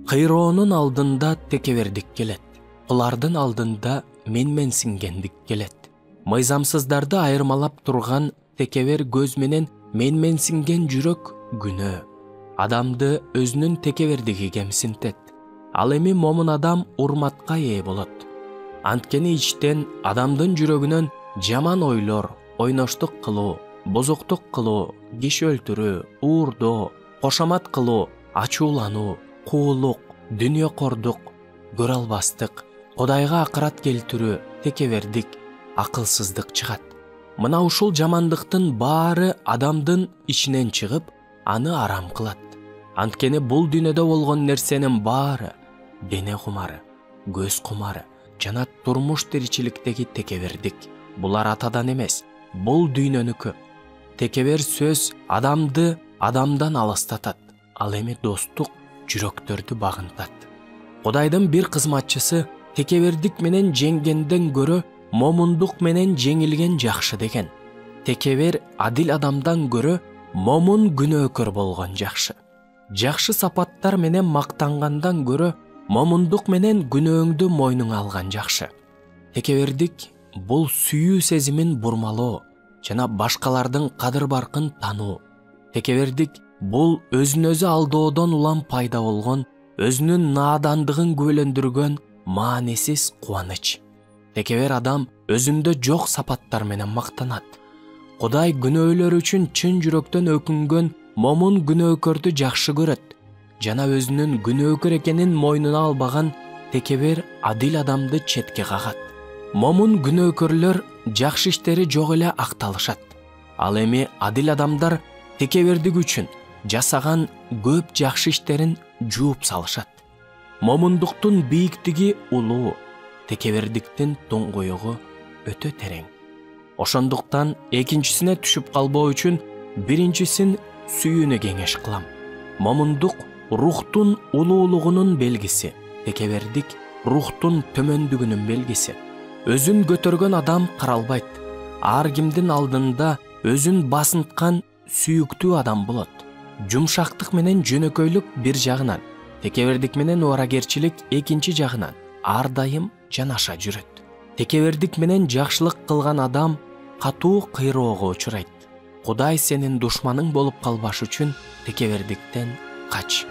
Кыйроонун алдында текебердик келет. Булардын алдында менменсингендик келет. Мыйзамсыздарды айырмалап турган текебер көз менен менменсинген жүрөк күнөө. Адамды өзүнүн текебердиги кемсинтет. Ал эми момун адам урматка ээ болот. Анткени ичтен адамдын жүрөгүнөн жаман ойлор, ойноштук кылуу, бузуктук кылуу, киши өлтүрүү, уурдоо, кошомат кылуу, ачуулануу, куулук, дүнүйөкордук, көрө албастык, Кудайга акырат келтирүү, текебердик, акылсыздык чыгат. Мына ушул жамандыктын баары адамдын ичинен чыгып, аны арам кылат. Анткени бул дүйнөдө болгон нерсенин баары дене кумары, көз кумары жана турмуш тиричиликтеги текебердик. Булар атадан эмес, бул дүйнөнүкү. Текебер сөз адамды адамдан алыстатат. Ал эми достук жүрөктөрдү багынтат. Кудайдын бир кызматчысы текебердик менен жеңгенден көрө момундук менен жеңилген жакшы деген. Текебер адил адамдан көрө момун күнөөкөр болгон жакшы. Жакшы сапаттар менен мактангандан көрө момундук менен күнөөңдү мойнуңа алган жакшы. Текебердик бул сүйүү сезимин бурмалоо жана башкалардын кадыр-баркын тануу. Текебердик бул өзүн өзү алdoодон улам пайда болгон, өзүнүн наадандыгын күбөлөндүргөн маанисиз кубаныч. Текебер адам өзүндө жок сапаттар менен мактанат. Кудай күнөөлөр үчүн чын жүрөктөн өкүнгөн момун күнөөкөрдү жакшы көрөт жана өзүнүн күнөөкөр экенин мойнуна албаган текебер адил адамды четке кагат. Момун күнөөкөрлөр жакшы иштери жок эле акталышат. Ал эми адил адамдар текебердик үчүн жасаган көп жакшы иштерин жууп салышат. Момундуктун бийиктиги улуу, текебердиктин туңгуюгу өтө терең. Ошондуктан экинчисине түшүп калбоо үчүн биринчисин сүйүүнү кеңеш кылам. Момундук рухтун улуулугунун белгиси, текебердик рухтун төмөндүгүнүн белгиси. Өзүн көтөргөн адам каралбайт. Ар кимдин алдында өзүн басынткан сүйүктүү адам болот. Жумшактык менен жөнөкөйлүк бир жагынан, текебердик менен убаракерчилик экинчи жагынан ар дайым жанаша жүрөт. Текебердик менен жакшылык кылган адам катуу кыйроого учурайт. Кудай сенин душманың болуп калбаш үчүн текебердиктен кач.